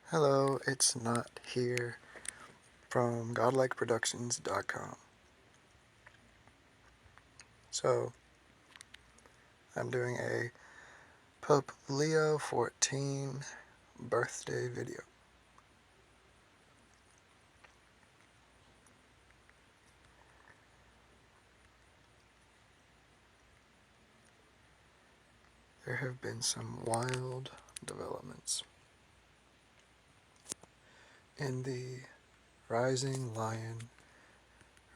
Hello, it's Not here from godlikeproductions.com. So, I'm doing a Pope Leo XIV birthday video. There have been some wild developments in the Rising Lion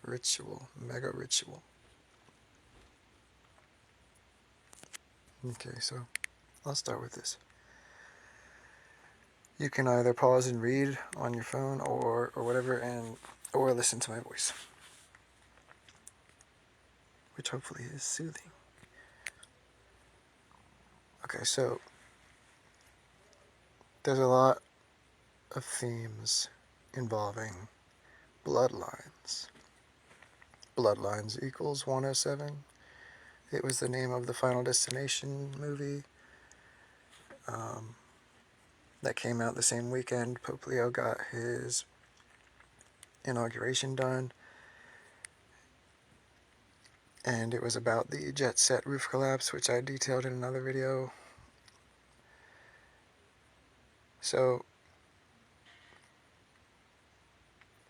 Mega Ritual. Okay, so I'll start with this. You can either pause and read on your phone or whatever, or listen to my voice, which hopefully is soothing. Okay, so there's a lot of themes involving bloodlines. Bloodlines equals 107. It was the name of the Final Destination movie that came out the same weekend Pope Leo got his inauguration done. And it was about the jet set roof collapse, which I detailed in another video. So,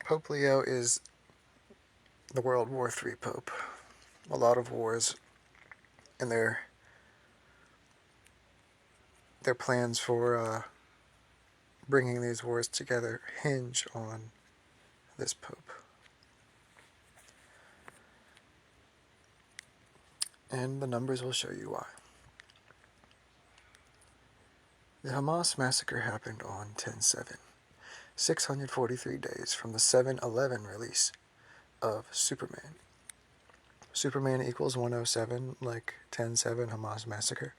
Pope Leo is the World War III Pope. A lot of wars and their plans for bringing these wars together hinge on this Pope. And the numbers will show you why. The Hamas massacre happened on 10/7, 643 days from the 7/11 release of Superman. Superman equals 107, like 10/7 Hamas massacre.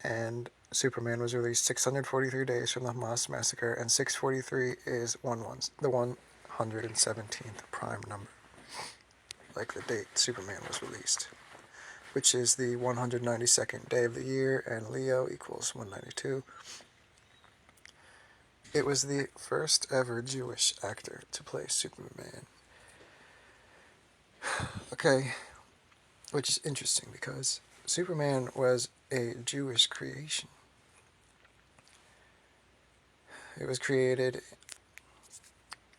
And Superman was released 643 days from the Hamas massacre, and 643 is the 117th prime number, like the date Superman was released, which is the 192nd day of the year, and Leo equals 192. It was the first ever Jewish actor to play Superman. Okay, which is interesting because Superman was a Jewish creation. It was created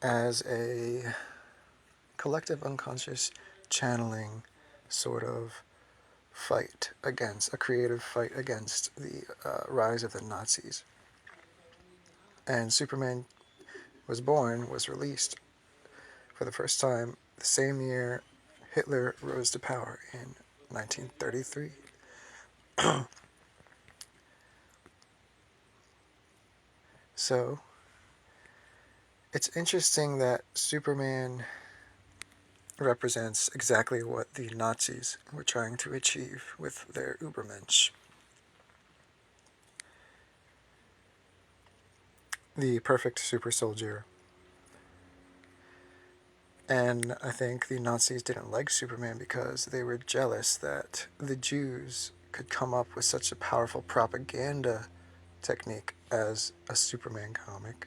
as a collective unconscious channeling sort of a creative fight against the rise of the Nazis. And Superman was released for the first time the same year Hitler rose to power in 1933. So, it's interesting that Superman represents exactly what the Nazis were trying to achieve with their Übermensch. The perfect super soldier. And I think the Nazis didn't like Superman because they were jealous that the Jews could come up with such a powerful propaganda technique as a Superman comic.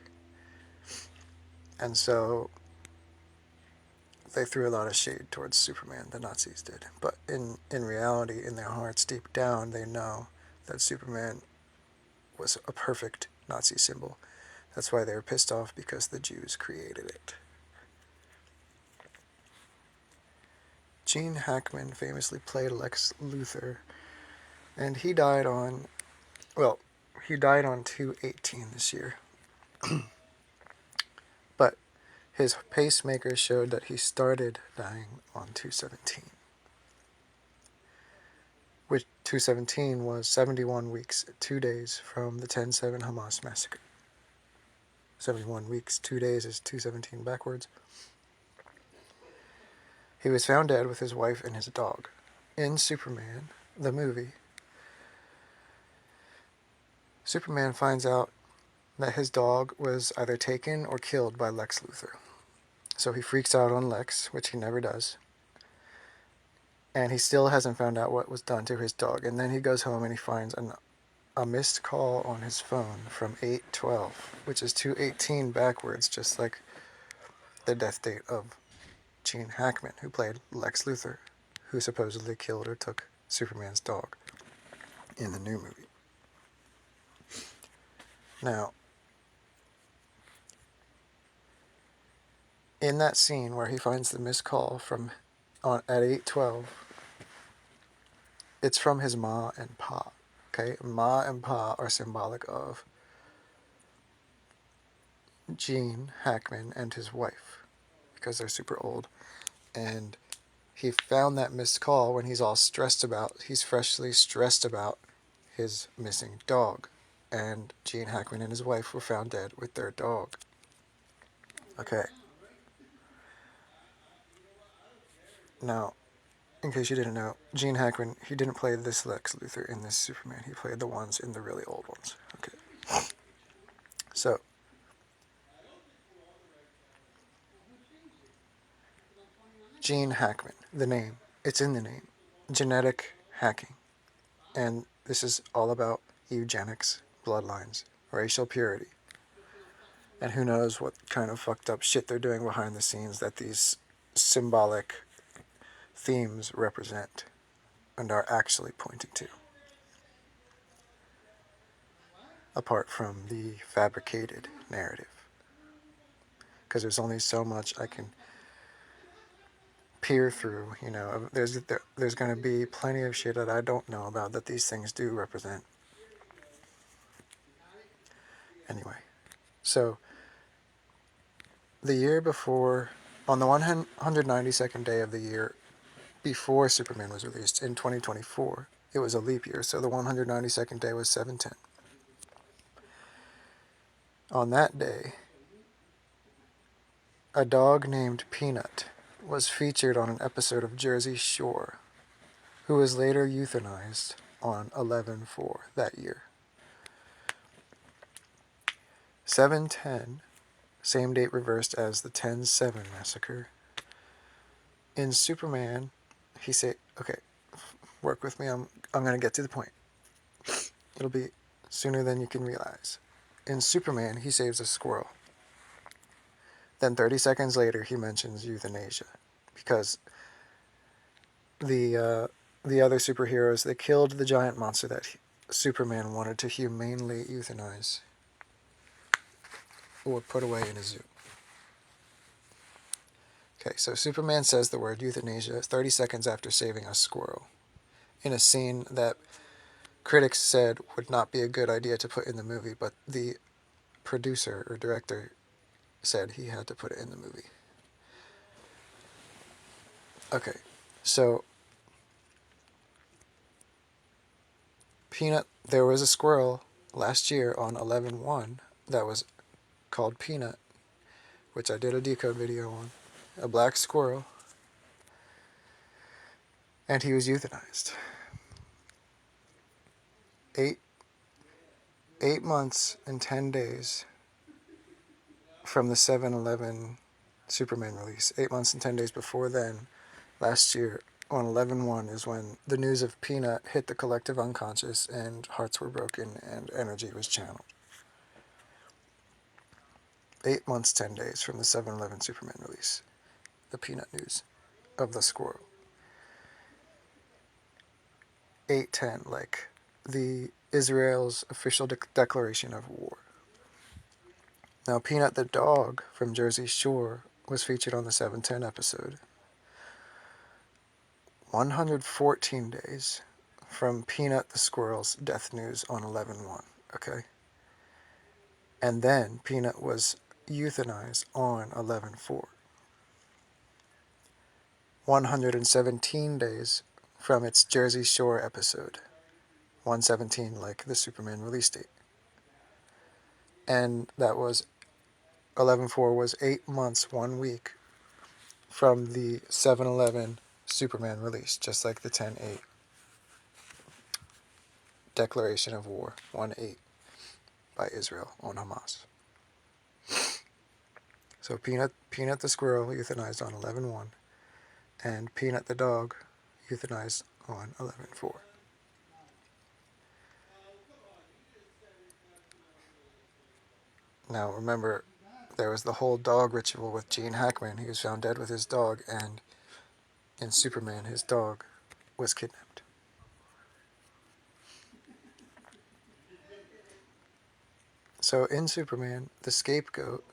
And so they threw a lot of shade towards Superman, the Nazis did. But in reality, in their hearts, deep down, they know that Superman was a perfect Nazi symbol. That's why they were pissed off, because the Jews created it. Gene Hackman famously played Lex Luthor, and he died on 2/18 this year. But his pacemaker showed that he started dying on 2/17. Which 2/17 was 71 weeks, 2 days from the 10/7 Hamas massacre. 71 weeks, 2 days is 2/17 backwards. He was found dead with his wife and his dog. In Superman, the movie, Superman finds out that his dog was either taken or killed by Lex Luthor. So he freaks out on Lex, which he never does. And he still hasn't found out what was done to his dog. And then he goes home and he finds a missed call on his phone from 8/12, which is 2/18 backwards, just like the death date of Gene Hackman, who played Lex Luthor, who supposedly killed or took Superman's dog in the new movie. Now, in that scene where he finds the missed call at 8/12, it's from his Ma and Pa. Okay, Ma and Pa are symbolic of Gene Hackman and his wife, because they're super old. And he found that missed call when he's freshly stressed about his missing dog. And Gene Hackman and his wife were found dead with their dog. Okay. Now, in case you didn't know, Gene Hackman, he didn't play this Lex Luthor in this Superman. He played the ones in the really old ones. Okay. So, Gene Hackman, the name. It's in the name. Genetic hacking. And this is all about eugenics, bloodlines, racial purity. And who knows what kind of fucked up shit they're doing behind the scenes that these symbolic themes represent and are actually pointing to. Apart from the fabricated narrative. Because there's only so much I can peer through, you know. There's going to be plenty of shit that I don't know about that these things do represent. Anyway, so the year before, on the 192nd day of the year before Superman was released in 2024, it was a leap year, so the 192nd day was 7/10. On that day, a dog named Peanut was featured on an episode of Jersey Shore, who was later euthanized on 11/4 that year. 7/10, same date reversed as the 10/7 massacre. In Superman, he said, okay, work with me, I'm going to get to the point. It'll be sooner than you can realize. In Superman, he saves a squirrel. Then 30 seconds later, he mentions euthanasia. Because the other superheroes, they killed the giant monster that Superman wanted to humanely euthanize or put away in a zoo. Okay, so Superman says the word euthanasia 30 seconds after saving a squirrel in a scene that critics said would not be a good idea to put in the movie, but the producer or director said he had to put it in the movie. Okay, so Peanut, there was a squirrel last year on 11/1 that was called Peanut, which I did a decode video on, a black squirrel, and he was euthanized. 8 months and 10 days from the 7/11 Superman release, 8 months and 10 days before then, last year on 11/1 is when the news of Peanut hit the collective unconscious and hearts were broken and energy was channeled. 8 months, 10 days from the 7/11 Superman release, the Peanut news of the squirrel. 8/10, like the Israel's official declaration of war. Now, Peanut the dog from Jersey Shore was featured on the 7/10 episode. 114 days from Peanut the squirrel's death news on 11/1, okay? And then Peanut was euthanized on 11/4. 117 days from its Jersey Shore episode. 117, like the Superman release date. And that was 11/4 was 8 months, 1 week from the 7/11 Superman release, just like the 10/8 declaration of war, 1/8 by Israel on Hamas. So Peanut the squirrel euthanized on 11/1, and Peanut the dog euthanized on 11/4. Now, remember, there was the whole dog ritual with Gene Hackman. He was found dead with his dog, and in Superman, his dog was kidnapped. So in Superman, the scapegoat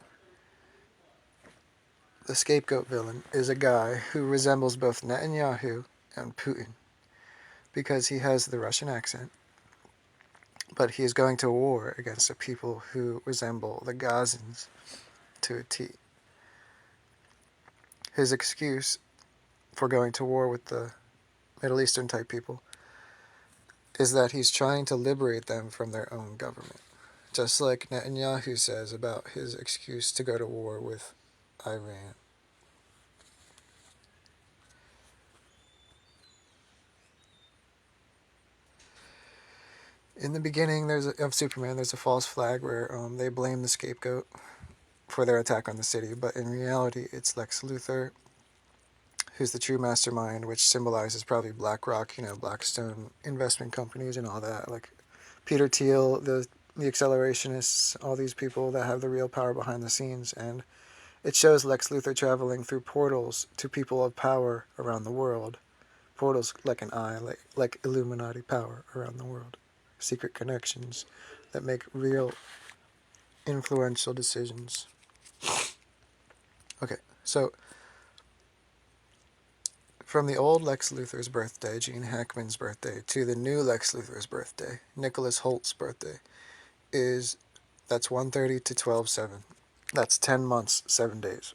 villain, is a guy who resembles both Netanyahu and Putin because he has the Russian accent, but he is going to war against the people who resemble the Gazans to a T. His excuse for going to war with the Middle Eastern type people is that he's trying to liberate them from their own government. Just like Netanyahu says about his excuse to go to war with Iran. In the beginning of Superman, there's a false flag where they blame the scapegoat for their attack on the city, but in reality, it's Lex Luthor, who's the true mastermind, which symbolizes probably BlackRock, Blackstone investment companies and all that. Like Peter Thiel, the accelerationists, all these people that have the real power behind the scenes. And it shows Lex Luthor traveling through portals to people of power around the world. Portals like an eye, like Illuminati power around the world. Secret connections that make real influential decisions. Okay, so from the old Lex Luthor's birthday, Gene Hackman's birthday, to the new Lex Luthor's birthday, Nicholas Holt's birthday, that's 1:30 to 12/7. That's 10 months, 7 days.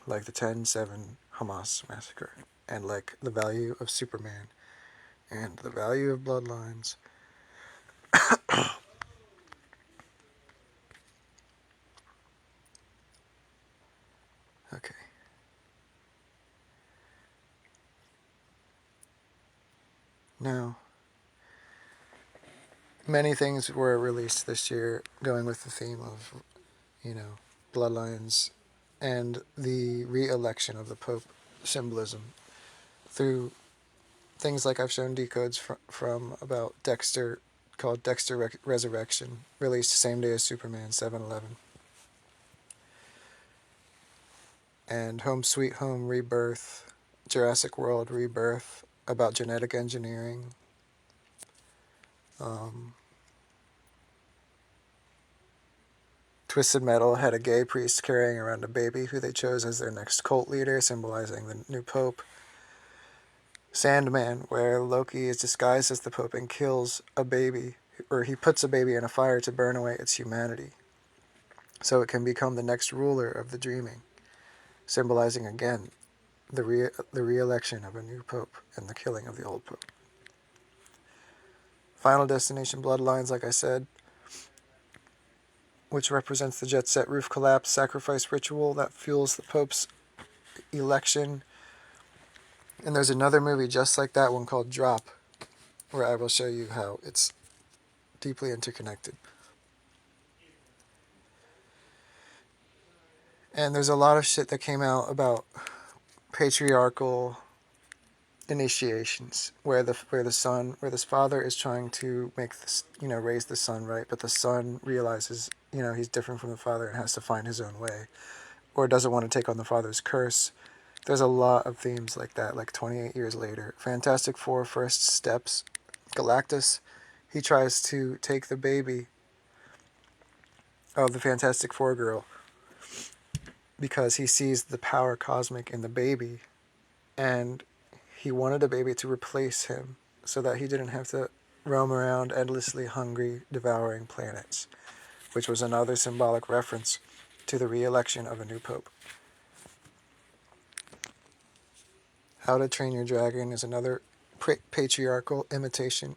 Like the 10/7 Hamas massacre. And like the value of Superman. And the value of Bloodlines. Okay. Now, many things were released this year going with the theme of, Bloodlines and the re-election of the Pope symbolism through things like I've shown decodes from about Dexter, called Dexter Resurrection, released the same day as Superman 7/11. And Home Sweet Home Rebirth, Jurassic World Rebirth, about genetic engineering. Twisted Metal had a gay priest carrying around a baby who they chose as their next cult leader, symbolizing the new pope. Sandman, where Loki is disguised as the pope and kills a baby, or he puts a baby in a fire to burn away its humanity, so it can become the next ruler of the dreaming, symbolizing again the re-election of a new pope and the killing of the old pope. Final Destination Bloodlines, like I said, which represents the jet set roof collapse sacrifice ritual that fuels the Pope's election. And there's another movie just like that one called Drop, where I will show you how it's deeply interconnected. And there's a lot of shit that came out about patriarchal initiations, where this father is trying to make this, raise the son right, but the son realizes, he's different from the father and has to find his own way, or doesn't want to take on the father's curse. There's a lot of themes like that, like 28 years later. Fantastic Four First Steps, Galactus, he tries to take the baby of the Fantastic Four girl because he sees the power cosmic in the baby, and he wanted a baby to replace him so that he didn't have to roam around endlessly hungry, devouring planets, which was another symbolic reference to the re-election of a new pope. How to Train Your Dragon is another patriarchal initiation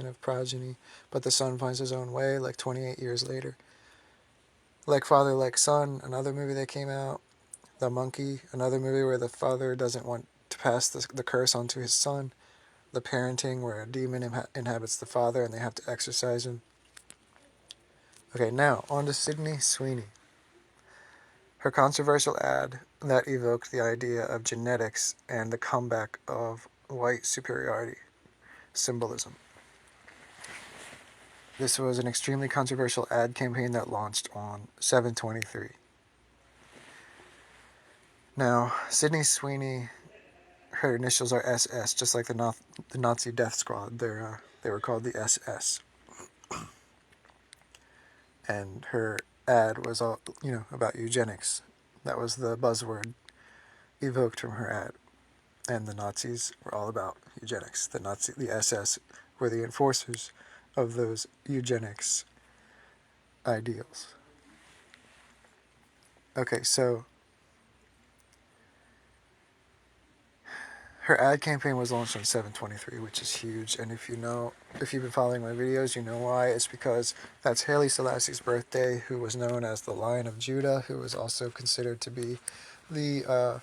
of progeny, but the son finds his own way like 28 years later. Like Father, Like Son, another movie that came out. The Monkey, another movie where the father doesn't want to pass the curse on to his son. The Parenting, where a demon inhabits the father and they have to exorcise him. Okay, now, on to Sydney Sweeney. Her controversial ad that evoked the idea of genetics and the comeback of white superiority symbolism. This was an extremely controversial ad campaign that launched on 7/23. Now, Sydney Sweeney, her initials are SS, just like the Nazi death squad. They were called the SS. And her ad was all, about eugenics. That was the buzzword evoked from her ad. And the Nazis were all about eugenics. The SS were the enforcers of those eugenics ideals. Okay, so her ad campaign was launched on 7/23, which is huge. And if you've been following my videos, you know why. It's because that's Haile Selassie's birthday, who was known as the Lion of Judah, who was also considered to be the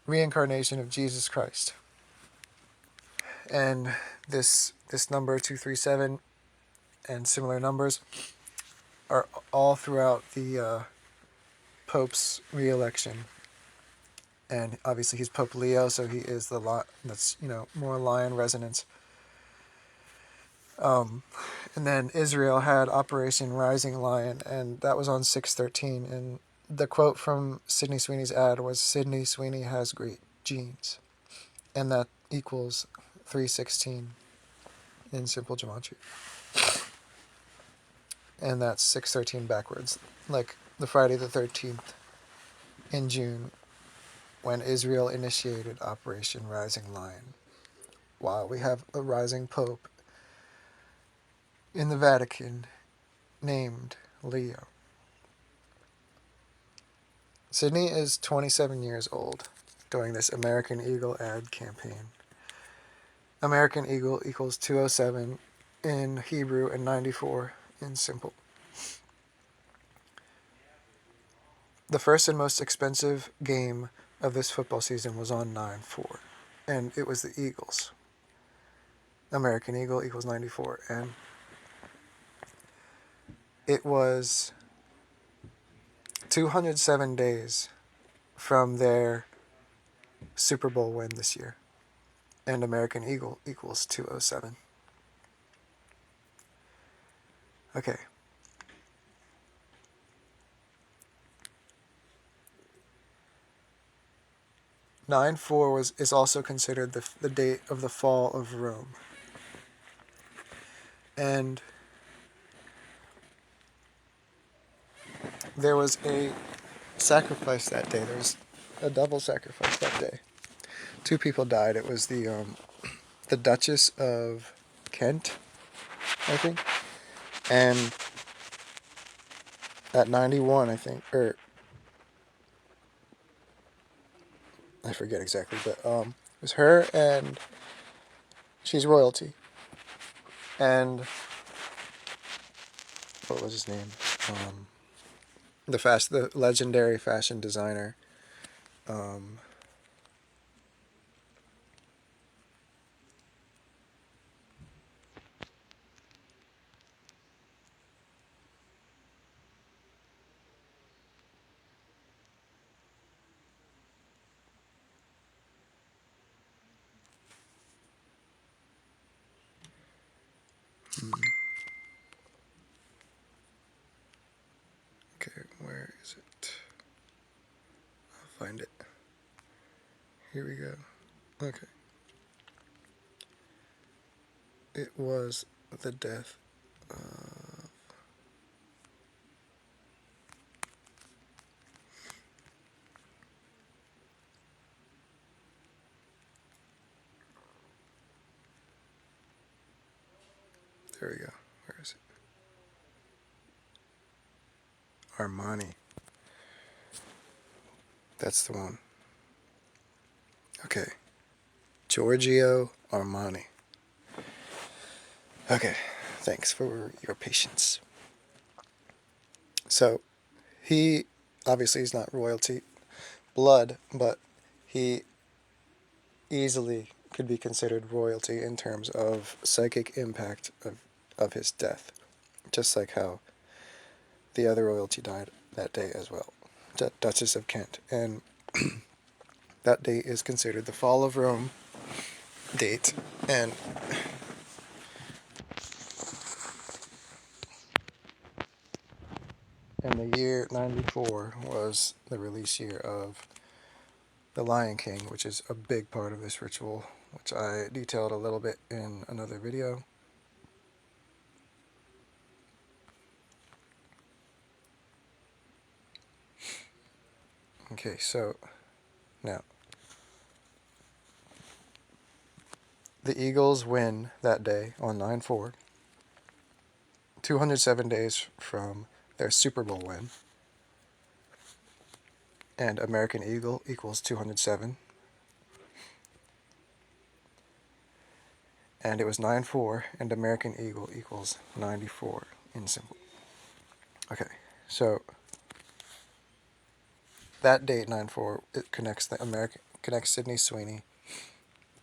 reincarnation of Jesus Christ. And this number 237 and similar numbers are all throughout the Pope's re-election. And obviously he's Pope Leo, so he is that's more lion resonance. And then Israel had Operation Rising Lion, and that was on 6/13. And the quote from Sydney Sweeney's ad was, "Sydney Sweeney has great genes," and that equals 316 in simple geometry. And that's 6/13 backwards, like the Friday the 13th in June, when Israel initiated Operation Rising Lion, while we have a rising pope in the Vatican named Leo. Sydney is 27 years old during this American Eagle ad campaign. American Eagle equals 207 in Hebrew and 94 in simple. The first and most expensive game of this football season was on 9/4, and it was the Eagles. American Eagle equals 94, and it was 207 days from their Super Bowl win this year, and American Eagle equals 207. Okay. is also considered the date of the fall of Rome. And there was a sacrifice that day. There was a double sacrifice that day. 2 people died. It was the Duchess of Kent, I think, and at 91, I think, or I forget exactly, but it was her, and she's royalty. And what was his name? The legendary fashion designer. Okay, where is it? I'll find it. Here we go. Okay. It was the death of... There we go. Where is it? Armani. That's the one. Okay. Giorgio Armani. Okay. Thanks for your patience. So, he obviously is not royalty blood, but he easily could be considered royalty in terms of psychic impact of his death. Just like how the other royalty died that day as well. Duchess of Kent. And that date is considered the fall of Rome date. And And the year 94 was the release year of The Lion King, which is a big part of this ritual, which I detailed a little bit in another video. Okay, so now the Eagles win that day on 9/4, 207 days from their Super Bowl win, and American Eagle equals 207, and it was 9/4, and American Eagle equals 94 in symbol. Okay, so that date 9/4 it connects Sydney Sweeney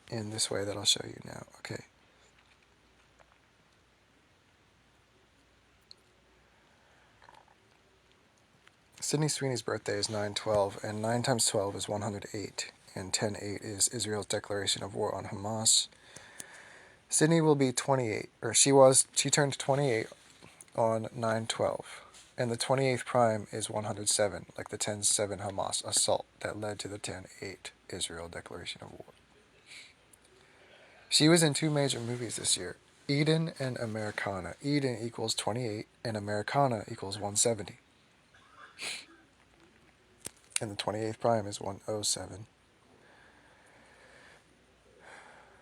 in this way that I'll show you now. Okay. Sydney Sweeney's birthday is 9/12, and 9 times 12 is 108, and 10/8 is Israel's declaration of war on Hamas. Sydney will be 28, or she turned 28 on 9/12, and the 28th prime is 107, like the 10/7 Hamas assault that led to the 10/8 Israel declaration of war. She was in 2 major movies this year, Eden and Americana. Eden equals 28, and Americana equals 170. And the 28th prime is 107.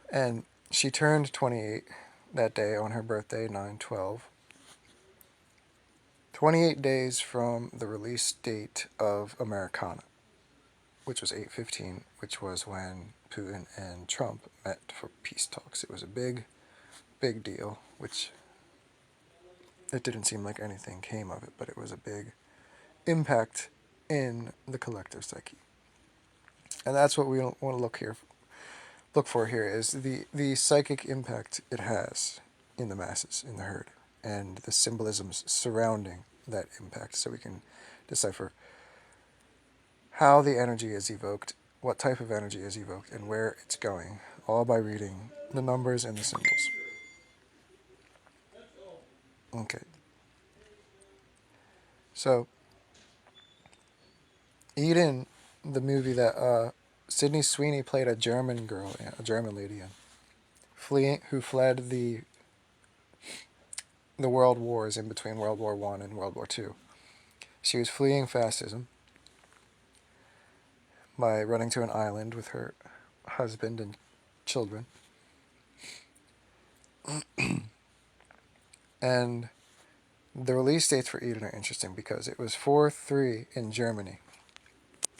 And she turned 28 that day on her birthday, 9/12. 28 days from the release date of Americana, which was 8/15, which was when Putin and Trump met for peace talks. It was a big, big deal, which it didn't seem like anything came of it, but it was a big impact in the collective psyche. And that's what we want to look for here is the psychic impact it has in the masses, in the herd, and the symbolisms surrounding that impact, so we can decipher how the energy is evoked, what type of energy is evoked, and where it's going, all by reading the numbers and the symbols. Okay. So, Eden, the movie that Sydney Sweeney played a German girl, a German lady in, who fled the world wars in between World War I and World War II. She was fleeing fascism by running to an island with her husband and children. And the release dates for Eden are interesting because it was 4/3 in Germany.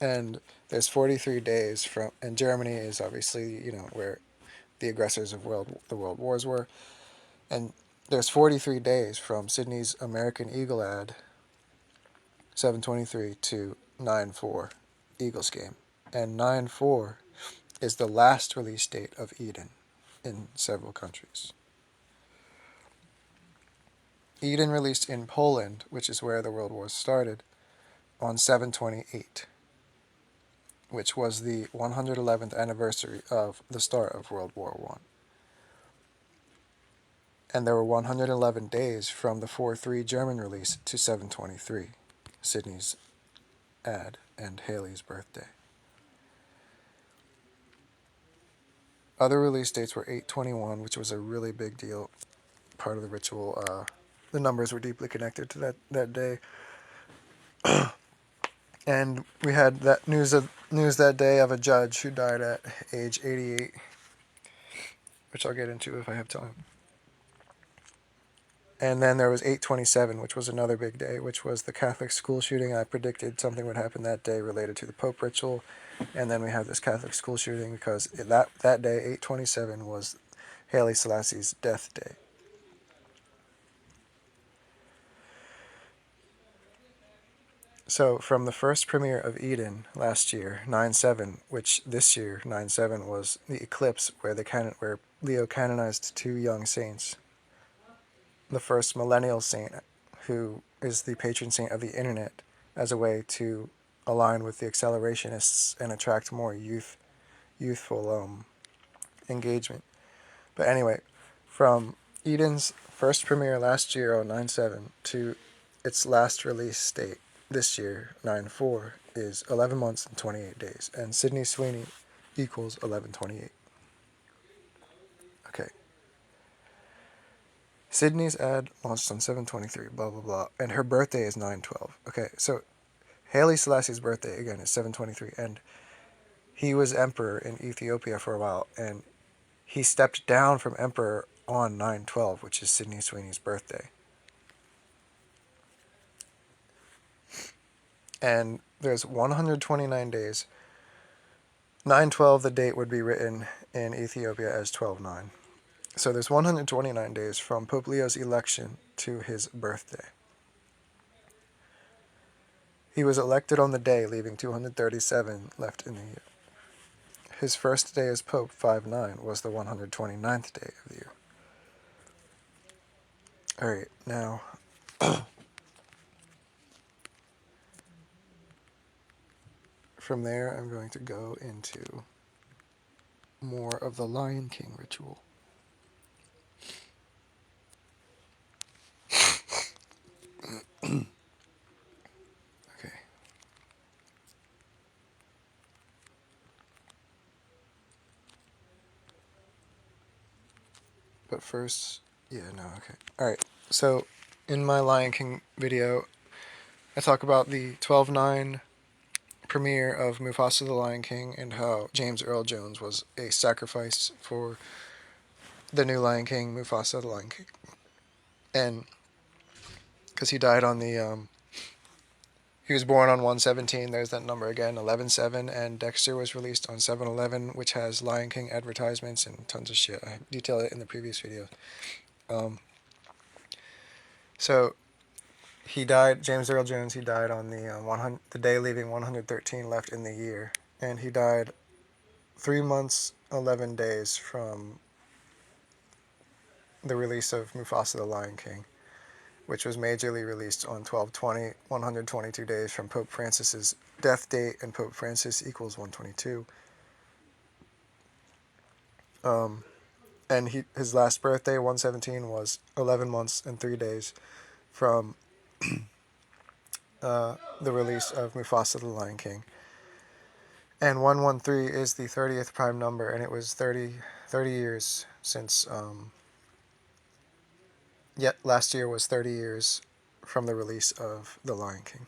And there's 43 days from, and Germany is obviously, where the aggressors of the world wars were. And there's 43 days from Sydney's American Eagle ad, 7/23, to 9/4, Eagles game. And 9/4 is the last release date of Eden in several countries. Eden released in Poland, which is where the World Wars started, on 7/28, which was the 111th anniversary of the start of World War I. And there were 111 days from the 4/3 German release to 7/23, Sydney's ad and Haile's birthday. Other release dates were 8/21, which was a really big deal, part of the ritual. The numbers were deeply connected to that day. And we had that news that day of a judge who died at age 88, which I'll get into if I have time. And then there was 8/27, which was another big day, which was the Catholic school shooting. I predicted something would happen that day related to the Pope ritual. And then we have this Catholic school shooting because that day, 8/27, was Haile Selassie's death day. So from the first premiere of Eden last year, 9/7, which this year, 9/7, was the eclipse where Leo canonized 2 young saints. The first millennial saint, who is the patron saint of the internet, as a way to align with the accelerationists and attract more youthful engagement. But anyway, from Eden's first premiere last year on 9/7 to its last release date this year, 9/4, is 11 months and 28 days. And Sydney Sweeney equals 11/28. Okay. Sydney's ad launched on 7/23, blah, blah, blah. And her birthday is 9/12. Okay, so Haile Selassie's birthday, again, is 7/23. And he was emperor in Ethiopia for a while. And he stepped down from emperor on 9/12, which is Sydney Sweeney's birthday. And there's 129 days. 9/12, the date would be written in Ethiopia as 12/9. So there's 129 days from Pope Leo's election to his birthday. He was elected on the day, leaving 237 left in the year. His first day as Pope, 5/9, was the 129th day of the year. Alright, now... from there, I'm going to go into more of the Lion King ritual. Okay. But first, okay. Alright, so in my Lion King video, I talk about the 12/9 premiere of Mufasa the Lion King and how James Earl Jones was a sacrifice for the new Lion King, Mufasa the Lion King. And because he died on the, he was born on 1/17, there's that number again, 11/7, and Dexter was released on 7/11, which has Lion King advertisements and tons of shit. I detailed it in the previous video. So he died, James Earl Jones, he died on the day leaving 113 left in the year. And he died 3 months, 11 days from the release of Mufasa the Lion King, which was majorly released on 12/20, 122 days from Pope Francis's death date, and Pope Francis equals 122. And his last birthday, 1/17, was 11 months and 3 days from the release of Mufasa the Lion King. And 113 is the 30th prime number, and it was 30 years since, last year was 30 years from the release of The Lion King.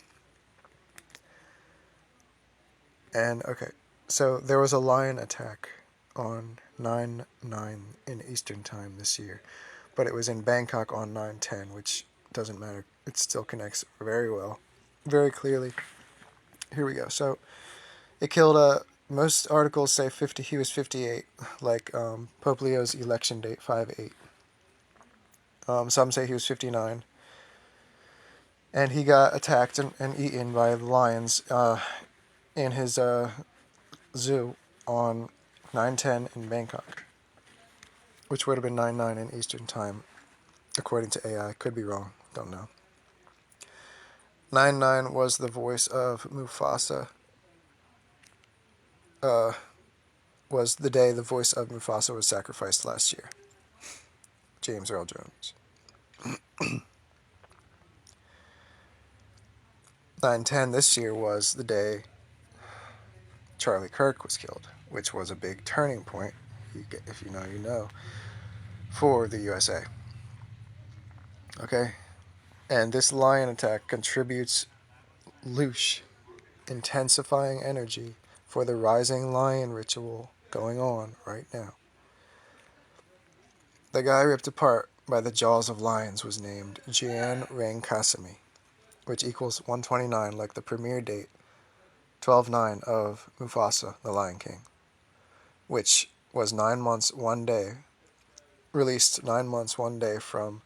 And, okay, so there was a lion attack on 9/9 in Eastern Time this year, but it was in Bangkok on 9/10, which doesn't matter. It still connects very well, very clearly. Here we go. So it killed, most articles say he was 58, like Pope Leo's election date, 5/8. Some say he was 59. And he got attacked and eaten by the lions in his zoo on 9/10 in Bangkok, which would have been 9/9 in Eastern Time, according to AI. Could be wrong. Don't know. 9/9 was the voice of Mufasa. Was the day the voice of Mufasa was sacrificed last year. James Earl Jones. 9/10 this year was the day Charlie Kirk was killed, which was a big turning point, if you know, you know, for the USA. Okay? And this lion attack contributes loosh, intensifying energy for the rising lion ritual going on right now. The guy ripped apart by the jaws of lions was named Jian Rangkasimi, which equals 129, like the premiere date, 12/9 of Mufasa, the Lion King, which was 9 months, 1 day, released 9 months, 1 day from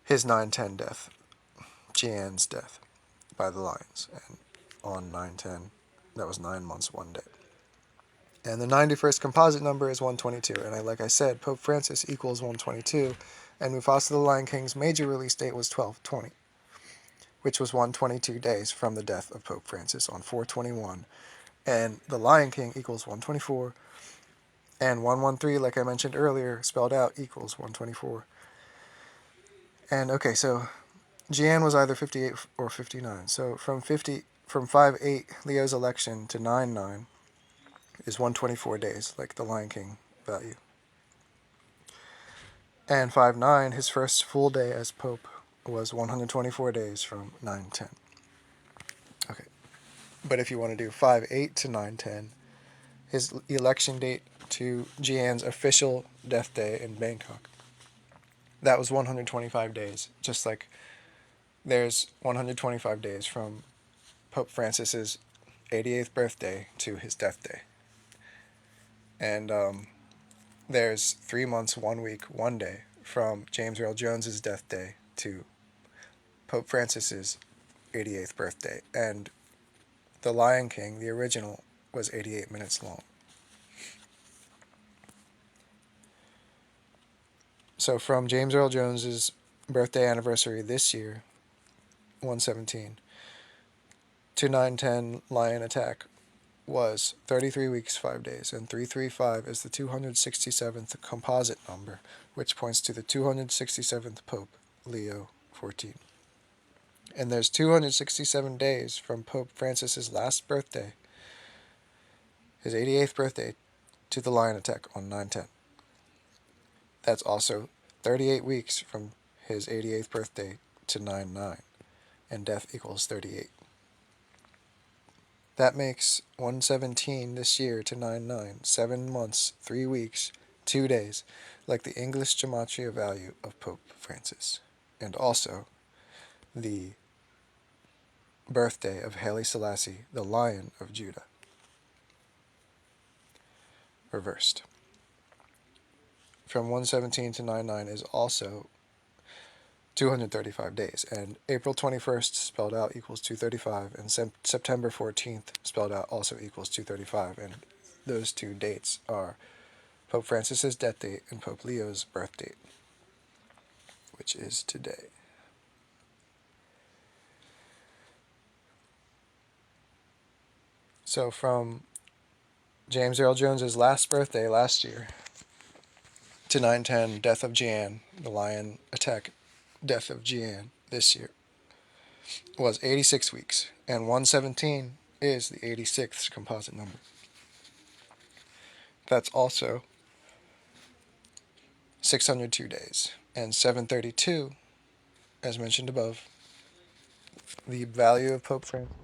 his 9/10 death, Jian's death by the lions, and on 9/10, that was 9 months, 1 day. And the 91st composite number is 122, and like I said, Pope Francis equals 122, and Mufasa the Lion King's major release date was 12/20, which was 122 days from the death of Pope Francis on 4/21, and the Lion King equals 124, and 113, like I mentioned earlier, spelled out, equals 124. And okay, so Jian was either 58 or 59. So from 5/8, Leo's election to 9/9 is 124 days, like the Lion King value. And 5/9, his first full day as Pope, was 124 days from 9/10. Okay. But if you want to do 5/8 to 9/10, his election date to Jian's official death day in Bangkok, that was 125 days. Just like there's 125 days from Pope Francis's 88th birthday to his death day. And there's 3 months, 1 week, 1 day from James Earl Jones's death day to Pope Francis's 88th birthday. And The Lion King, the original, was 88 minutes long. So from James Earl Jones's birthday anniversary this year, 117, to 9/10 Lion Attack was 33 weeks, 5 days, and 335 is the 267th composite number, which points to the 267th Pope, Leo XIV. And there's 267 days from Pope Francis's last birthday, his 88th birthday, to the Lion Attack on 9/10. That's also 38 weeks from his 88th birthday to 9/9, and death equals 38. That makes 117 this year to 9/9, 7 months, 3 weeks, 2 days, like the English gematria value of Pope Francis, and also the birthday of Haile Selassie, the Lion of Judah. Reversed. From 117 to 9/9 is also 235 days, and April 21st spelled out equals 235, and September 14th spelled out also equals 235, and those two dates are Pope Francis's death date and Pope Leo's birth date, which is today. So from James Earl Jones's last birthday last year to 9/10 death of Jian, the Lion Attack death of Jian this year, was 86 weeks, and 117 is the 86th composite number. That's also 602 days, and 732, as mentioned above, the value of Pope Francis.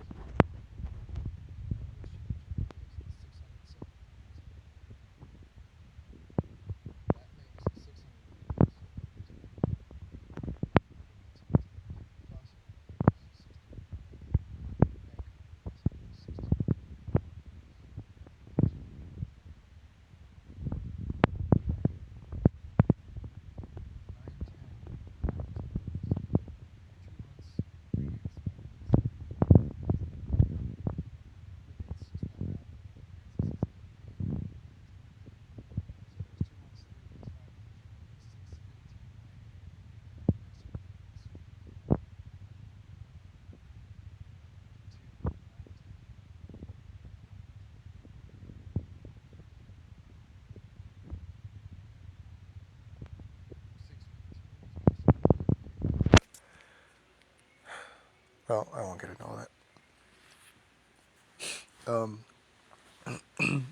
Well, I won't get into all that.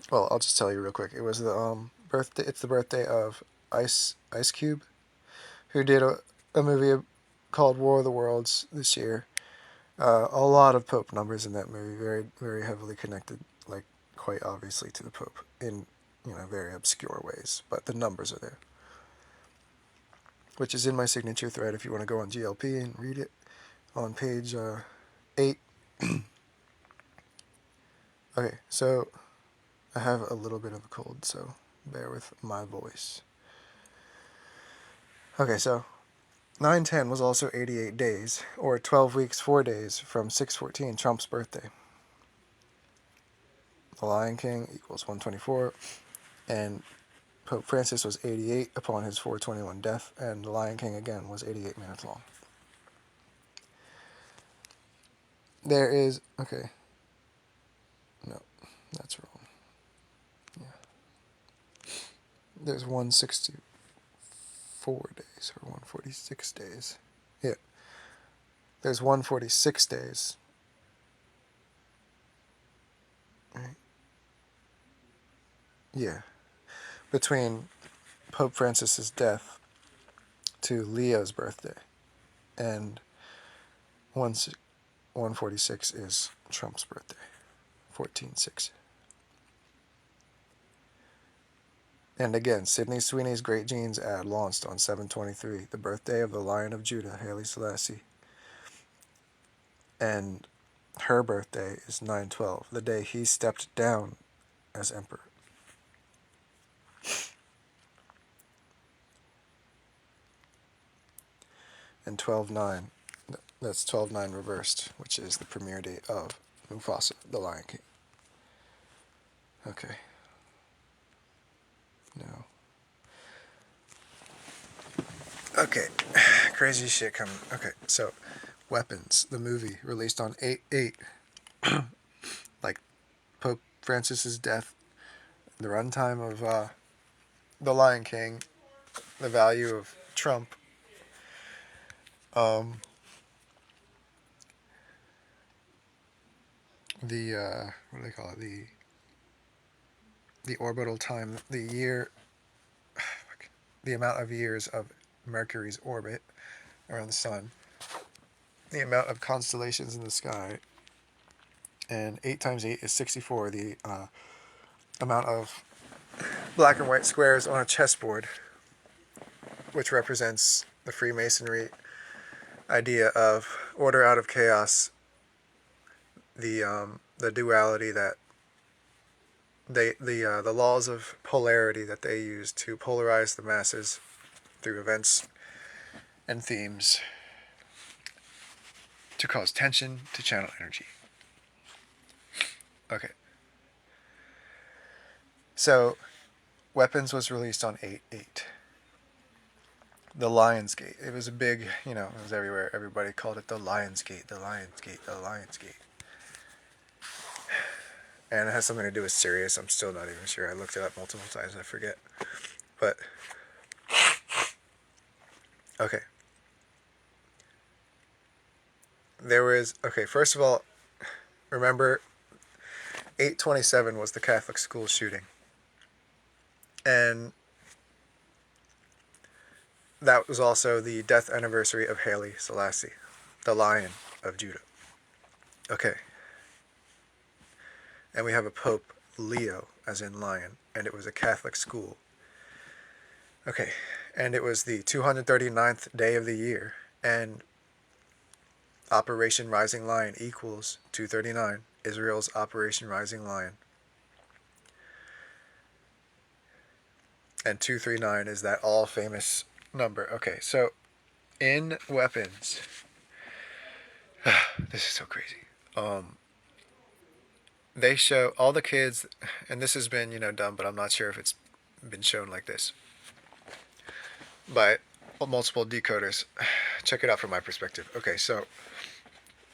Well, I'll just tell you real quick. It was the birthday. It's the birthday of Ice Cube, who did a movie called War of the Worlds this year. A lot of Pope numbers in that movie, very very heavily connected, like quite obviously to the Pope in very obscure ways, but the numbers are there, which is in my signature thread. If you want to go on GLP and read it, on page 8. Okay, so I have a little bit of a cold, so bear with my voice. Okay, so 9/10 was also 88 days, or 12 weeks, 4 days from 6/14, Trump's birthday. The Lion King equals 124, and Pope Francis was 88 upon his 421 death, and The Lion King again was 88 minutes long. There is, okay, no, that's wrong. Yeah. There's 164 days, or 146 days. Yeah. There's 146 days. Right? Yeah. Between Pope Francis's death to Leo's birthday. And 146 is Trump's birthday. 14/6. And again, Sydney Sweeney's Great Genes ad launched on 7/23, the birthday of the Lion of Judah, Haile Selassie. And her birthday is 9/12, the day he stepped down as emperor. And 12/9, that's 12/9 reversed, which is the premiere date of Mufasa, the Lion King. Okay. No. Okay. Crazy shit coming. Okay, so Weapons, the movie, released on 8/8. Like Pope Francis's death, the runtime of The Lion King, the value of Trump, the what do they call it? The orbital time, the amount of years of Mercury's orbit around the sun, the amount of constellations in the sky, and 8 times 8 is 64. The amount of black and white squares on a chessboard, which represents the Freemasonry idea of order out of chaos, the duality that the laws of polarity that they use to polarize the masses through events and themes to cause tension, to channel energy. Okay. So, Weapons was released on 8/8. The Lionsgate. It was a big, it was everywhere. Everybody called it the Lionsgate, the Lionsgate, the Lionsgate. And it has something to do with Sirius. I'm still not even sure. I looked it up multiple times. I forget. But, okay. First of all, remember, 8/27 was the Catholic school shooting. And that was also the death anniversary of Haile Selassie, the Lion of Judah. Okay. And we have a Pope Leo, as in lion, and it was a Catholic school. Okay, and it was the 239th day of the year, and Operation Rising Lion equals 239, Israel's Operation Rising Lion. And 239 is that all-famous number. Okay, so in Weapons, this is so crazy. They show all the kids, and this has been, done, but I'm not sure if it's been shown like this by multiple decoders. Check it out from my perspective. Okay, so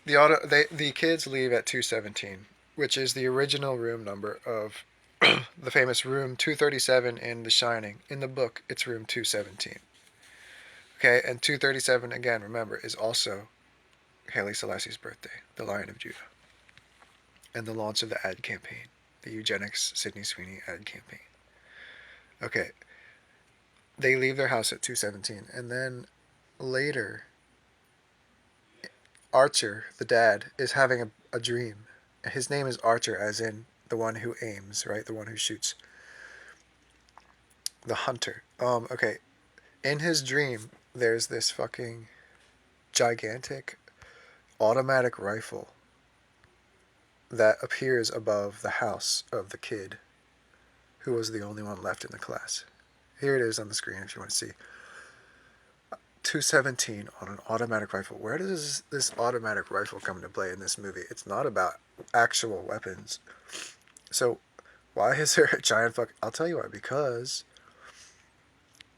the kids leave at 217, which is the original room number of the famous room 237 in The Shining. In the book, it's room 217. Okay, and 237, again, remember, is also Haile Selassie's birthday, the Lion of Judah, and the launch of the ad campaign, the Eugenics Sydney Sweeney ad campaign. Okay, they leave their house at 217, and then later, Archer, the dad, is having a dream. His name is Archer, as in the one who aims, right? The one who shoots. The hunter. Okay. In his dream, there's this fucking gigantic automatic rifle that appears above the house of the kid who was the only one left in the class. Here it is on the screen if you want to see. 217 on an automatic rifle. Where does this automatic rifle come into play in this movie? It's not about actual weapons. So, why is there a giant fuck? I'll tell you why. Because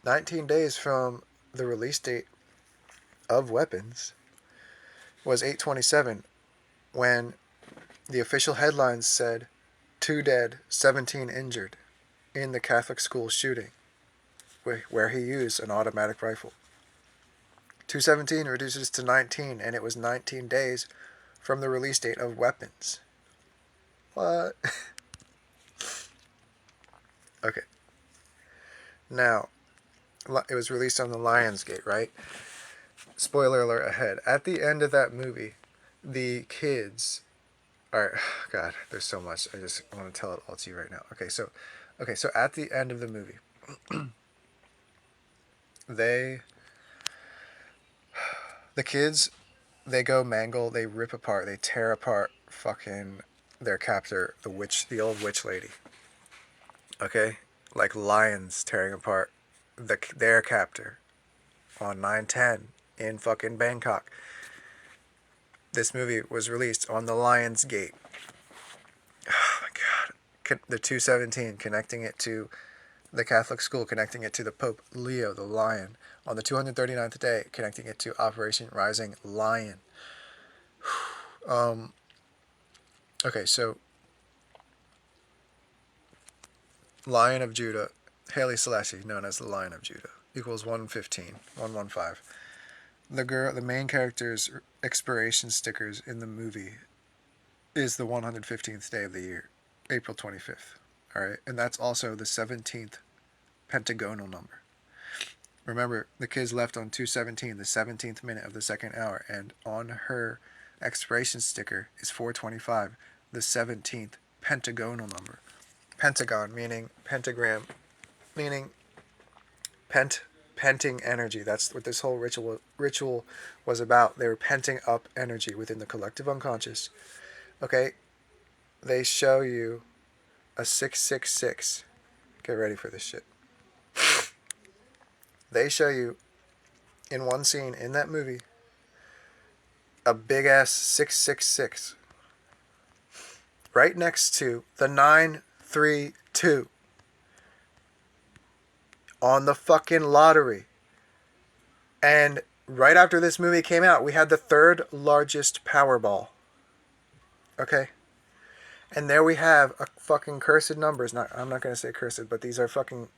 19 days from the release date of Weapons was 8/27, when the official headlines said 2 dead, 17 injured in the Catholic school shooting, where he used an automatic rifle. 217 reduces to 19, and it was 19 days from the release date of Weapons. What? Okay. Now, it was released on the Lionsgate, right? Spoiler alert ahead. At the end of that movie, the kids are... God, there's so much. I just want to tell it all to you right now. Okay, so at the end of the movie, the kids, they go mangle, they rip apart, they tear apart fucking their captor, the old witch lady. Okay? Like lions tearing apart their captor on 9/10 in fucking Bangkok. This movie was released on the Lionsgate. Oh my god. The 217, connecting it to the Catholic school, connecting it to the Pope Leo, the Lion. On the 239th day, connecting it to Operation Rising Lion. Okay, so Lion of Judah, Haile Selassie, known as the Lion of Judah, equals 115, 115. The main character's expiration stickers in the movie is the 115th day of the year, April 25th. All right, and that's also the 17th pentagonal number. Remember, the kids left on 217, the 17th minute of the second hour, and on her expiration sticker is 425, the 17th pentagonal number. Pentagon meaning pentagram, meaning penting energy. That's what this whole ritual was about. They were penting up energy within the collective unconscious. Okay, they show you a 666. Get ready for this shit. They show you in one scene in that movie a big ass 666 right next to the 932 on the fucking lottery. And right after this movie came out, we had the third largest Powerball. Okay? And there we have a fucking cursed numbers. I'm not going to say cursed, but these are fucking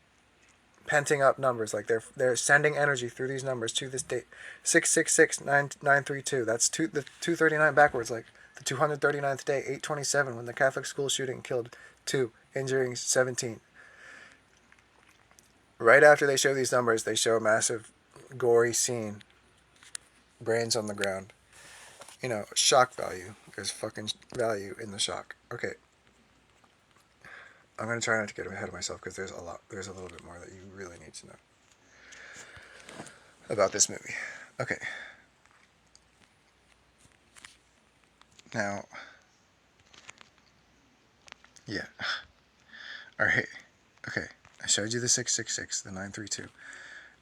penting up numbers. Like they're sending energy through these numbers to this date. 666-932. That's the 239 backwards. Like the 239th day, 8/27, when the Catholic school shooting killed 2, injuring 17. Right after they show these numbers, they show a massive, gory scene. Brains on the ground. You know, shock value. There's fucking value in the shock. Okay. I'm going to try not to get ahead of myself because there's a little bit more that you really need to know about this movie. Okay. Now, yeah. Alright. Okay. I showed you the 666, the 932.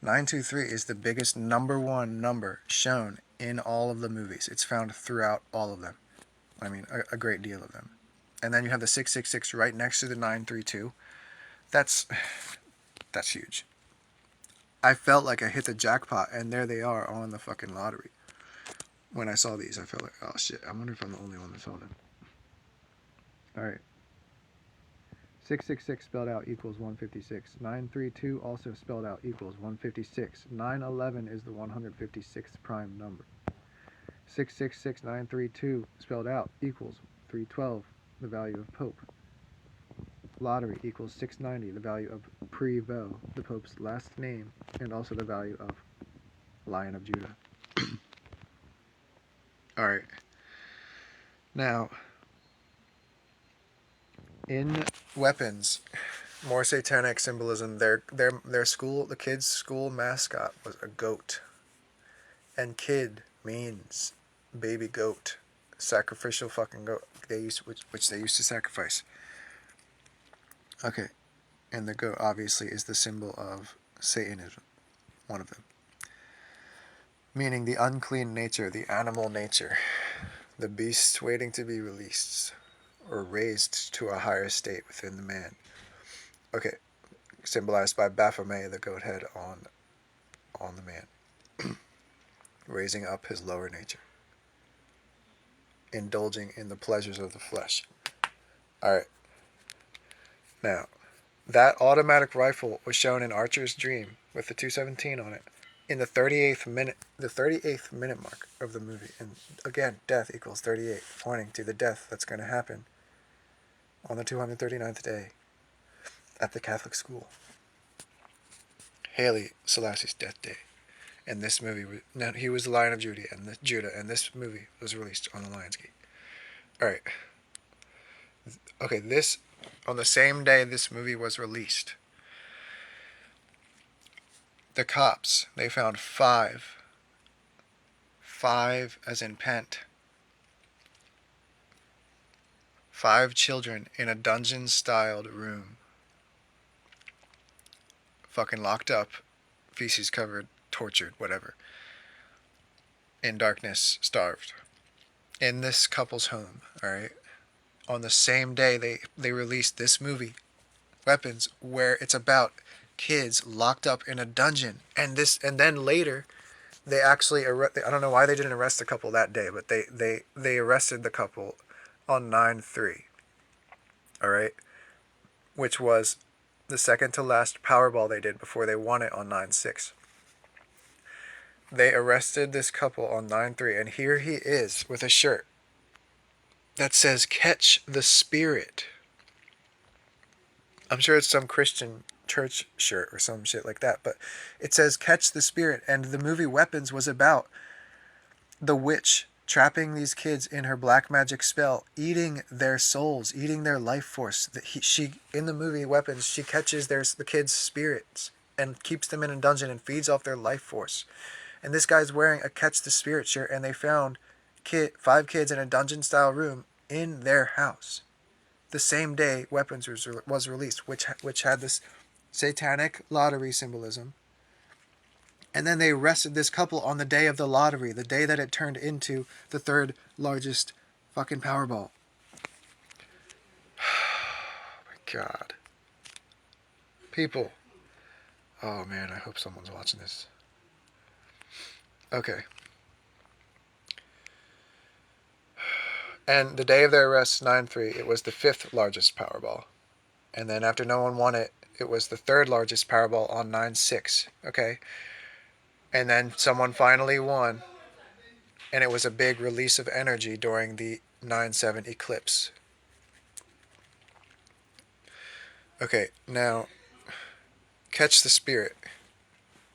923 is the biggest number one number shown in all of the movies. It's found throughout all of them. I mean, a great deal of them. And then you have the 666 right next to the 932. That's huge. I felt like I hit the jackpot, and there they are on the fucking lottery. When I saw these, I felt like, oh shit, I wonder if I'm the only one that saw them. Alright. 666 spelled out equals 156. 932 also spelled out equals 156. 911 is the 156th prime number. 666932 spelled out equals 312, the value of Pope. Lottery equals 690, the value of Prevost, the Pope's last name, and also the value of Lion of Judah. Alright. Now, in Weapons, more satanic symbolism. Their school, the kids' school mascot was a goat. And kid means baby goat. Sacrificial fucking goat. Which they used to sacrifice. Okay. And the goat obviously is the symbol of Satanism. One of them. Meaning the unclean nature, the animal nature. The beast waiting to be released. Or raised to a higher state within the man. Okay. Symbolized by Baphomet, the goat head on the man. Raising up his lower nature. Indulging in the pleasures of the flesh. Alright. Now, that automatic rifle was shown in Archer's dream with the 217 on it. in the 38th minute mark of the movie, and again, death equals 38, pointing to the death that's going to happen on the 239th day at the Catholic school. Haile Selassie's death day. And this movie, now he was the Lion of Judah, and this movie was released on the Lionsgate. Alright. Okay, on the same day this movie was released, the cops, they found five as in pent, 5 children in a dungeon-styled room. Fucking locked up, feces covered, tortured, whatever. In darkness, starved. In this couple's home, alright? On the same day they released this movie, Weapons, where it's about kids locked up in a dungeon. And then later, they actually, I don't know why they didn't arrest the couple that day, but they arrested the couple on 9/3. Alright? Which was the second to last Powerball they did before they won it on 9/6. They arrested this couple on 9/3, and here he is with a shirt that says "Catch the Spirit." I'm sure it's some Christian church shirt or some shit like that, but it says "Catch the Spirit," and the movie Weapons was about the witch trapping these kids in her black magic spell, eating their souls, eating their life force. She in the movie Weapons, she catches the kids' spirits and keeps them in a dungeon and feeds off their life force. And this guy's wearing a Catch the Spirit shirt, and they found 5 kids in a dungeon-style room in their house. The same day Weapons was released, which had this satanic lottery symbolism. And then they arrested this couple on the day of the lottery, the day that it turned into the 3rd largest fucking Powerball. Oh my God. People. Oh man, I hope someone's watching this. Okay. And the day of their arrest, 9/3, it was the 5th largest Powerball. And then after no one won it, it was the 3rd largest Powerball on 9/6. Okay? And then someone finally won, and it was a big release of energy during the 9/7 eclipse. Okay, now, Catch the Spirit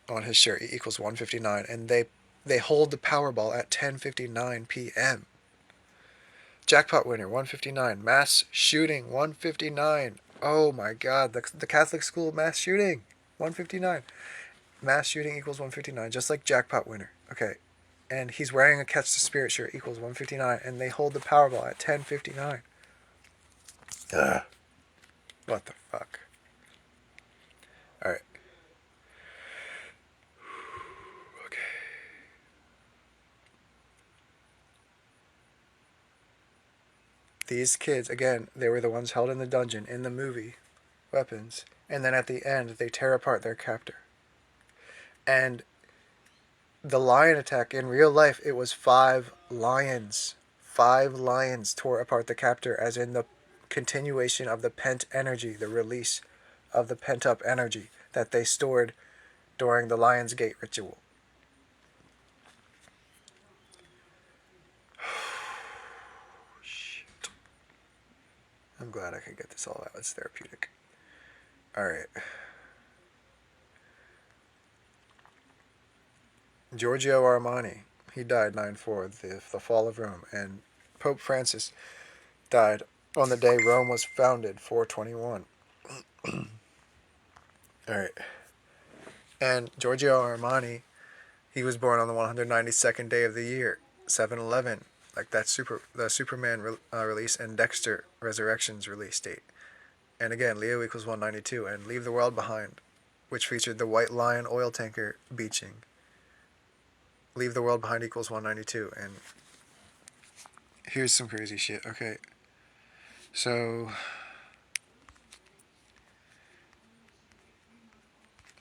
on his shirt equals 159, and they hold the Powerball at 10:59 p.m. Jackpot winner, 159. Mass shooting, 159. Oh my God, the Catholic school mass shooting, 159. Mass shooting equals 159, just like jackpot winner. Okay, and he's wearing a Catch the Spirit shirt equals 159, and they hold the Powerball at 10:59. Ugh. What the fuck? Alright. Okay. These kids, again, they were the ones held in the dungeon in the movie Weapons, and then at the end, they tear apart their captor. And the lion attack, in real life, it was 5 lions. 5 lions tore apart the captor, as in the continuation of the pent energy, the release of the pent-up energy that they stored during the Lion's Gate ritual. Shit. I'm glad I could get this all out. It's therapeutic. Alright. Giorgio Armani, he died 9/4, the fall of Rome, and Pope Francis died on the day Rome was founded, 421. Alright. And Giorgio Armani, he was born on the 192nd day of the year, 7/11, like the Superman release and Dexter Resurrection's release date. And again, Leo equals 192, and Leave the World Behind, which featured the White Lion oil tanker beaching. Leave the World Behind equals 192, and here's some crazy shit. Okay, so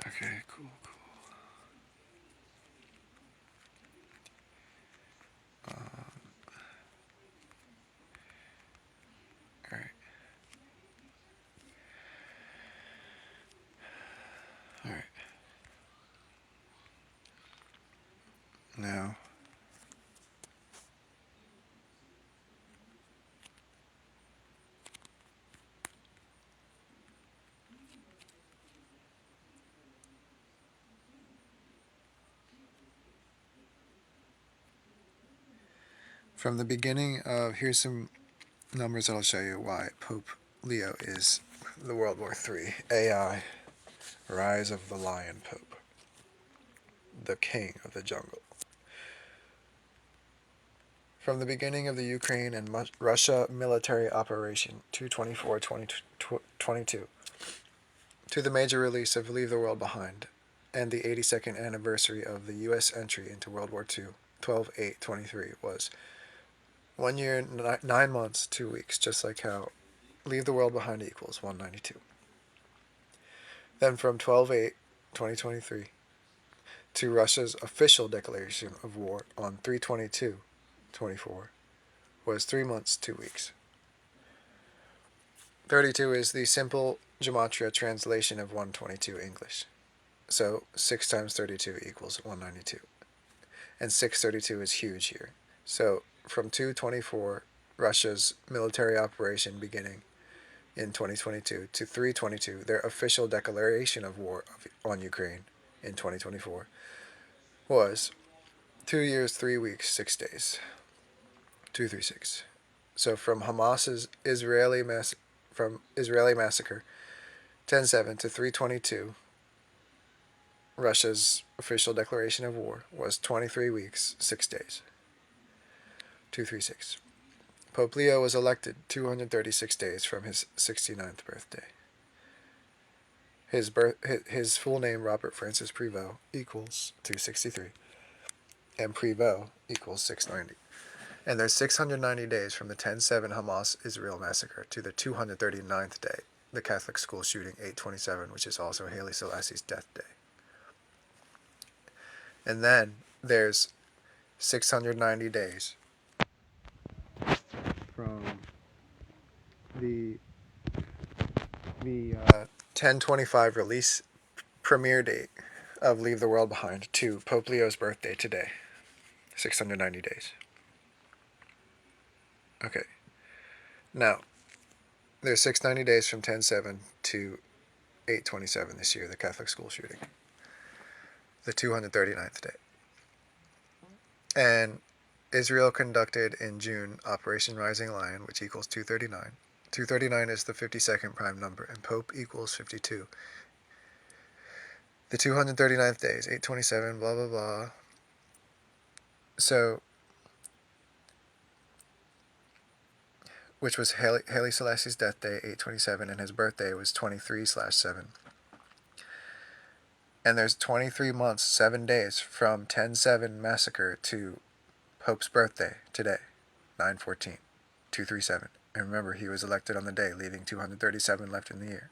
okay, cool. All right. All right. From the beginning of, here's some numbers that'll show you why Pope Leo is the World War III. AI, Rise of the Lion Pope, the King of the Jungle. From the beginning of the Ukraine and Russia military operation 2/24/2022 to the major release of Leave the World Behind and the 82nd anniversary of the U.S. entry into World War II, 12/8/23, was 1 year, 9 months, 2 weeks, just like how Leave the World Behind equals 192. Then from 12/8/2023 to Russia's official declaration of war on 3/22/24 was 3 months, 2 weeks. 32 is the simple gematria translation of 122 English. So 6 times 32 equals 192. And 632 is huge here. So from 2/24, Russia's military operation beginning in 2022 to 3/22, their official declaration of war on Ukraine in 2024 was 2 years, 3 weeks, 6 days. 236. So from Hamas's Israeli massacre 10/7 to 3/22, Russia's official declaration of war was 23 weeks, 6 days. 236. Pope Leo was elected 236 days from his 69th birthday. His full name, Robert Francis Prevost, equals 263, and Prevost equals 690. And there's 690 days from the 10/7 Hamas Israel massacre to the 239th day, the Catholic school shooting 8/27, which is also Haile Selassie's death day. And then there's 690 days from the 10/25 release premiere date of Leave the World Behind to Pope Leo's birthday today. 690 days. Okay. Now, there's 690 days from 10/7 to 8/27 this year, the Catholic school shooting. The 239th day. And Israel conducted in June Operation Rising Lion, which equals 239. 239 is the 52nd prime number, and Pope equals 52. The 239th day is 8/27, blah, blah, blah. So, which was Haile Selassie's death day, 8/27, and his birthday was 23/7. And there's 23 months, 7 days from 10/7 massacre to Pope's birthday today, 9/14, 237. And remember, he was elected on the day, leaving 237 left in the year.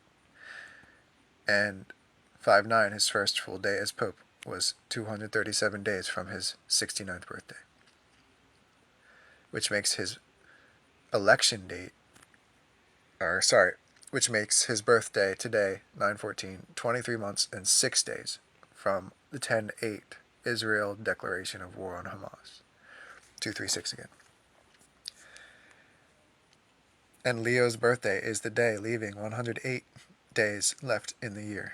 And 5/9, his first full day as Pope, was 237 days from his 69th birthday, which makes his election date, which makes his birthday today, 9/14, 23 months and 6 days from the 10/8 Israel declaration of war on Hamas. 236 again. And Leo's birthday is the day, leaving 108 days left in the year.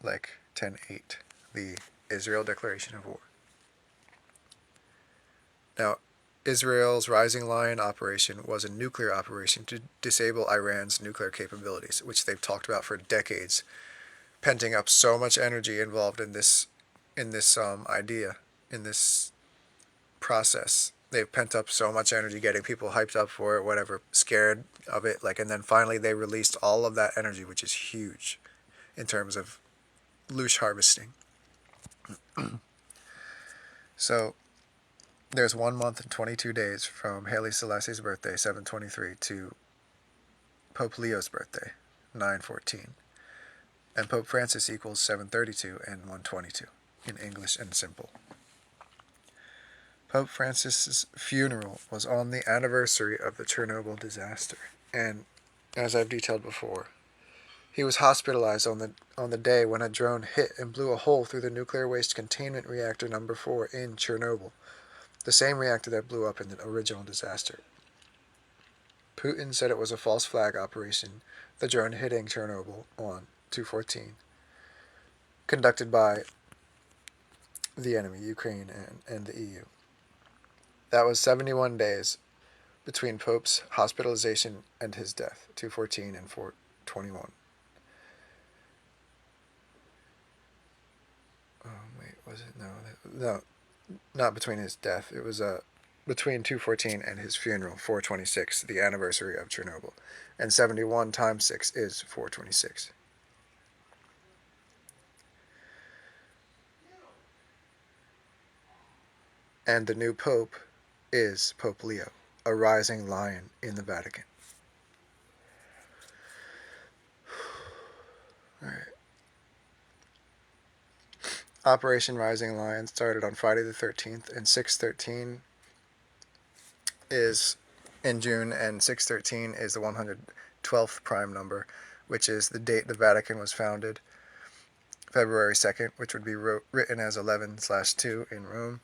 Like 10/8, the Israel declaration of war. Now, Israel's Rising Lion operation was a nuclear operation to disable Iran's nuclear capabilities, which they've talked about for decades, penting up so much energy involved in this idea, in this process. They've pent up so much energy, getting people hyped up for it, whatever, scared of it, and then finally they released all of that energy, which is huge in terms of loosh harvesting. So there's 1 month and 22 days from Haile Selassie's birthday, 7/23, to Pope Leo's birthday, 9/14. And Pope Francis equals 7/32 and 1/22 in English and simple. Pope Francis's funeral was on the anniversary of the Chernobyl disaster, and as I've detailed before, he was hospitalized on the day when a drone hit and blew a hole through the nuclear waste containment reactor number 4 in Chernobyl, the same reactor that blew up in the original disaster. Putin said it was a false flag operation, the drone hitting Chernobyl on 2/14, conducted by the enemy, Ukraine, and the EU. That was 71 days between Pope's hospitalization and his death, 214 and 421. Oh, wait, was it? No, not between his death. It was between 214 and his funeral, 426, the anniversary of Chernobyl. And 71 times 6 is 426. And the new Pope is Pope Leo, a rising lion in the Vatican. All right. Operation Rising Lion started on Friday the 13th, and 613 is in June, and 613 is the 112th prime number, which is the date the Vatican was founded, February 2nd, which would be written as 11/2 in Rome.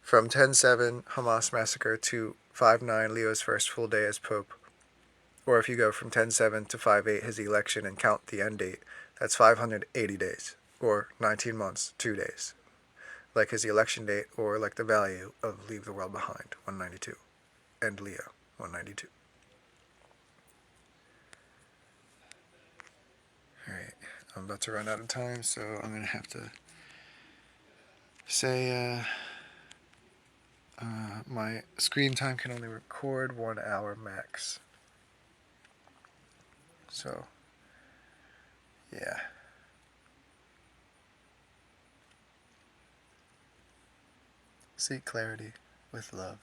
From 10/7 Hamas massacre to 5/9 Leo's first full day as Pope, or if you go from 10/7 to 5/8 his election and count the end date, that's 580 days, or 19 months, 2 days. Like his election date, or like the value of Leave the World Behind, 192, and Leo, 192. Alright, I'm about to run out of time, so I'm going to have to say my screen time can only record 1 hour max. So, yeah. Seek clarity with love.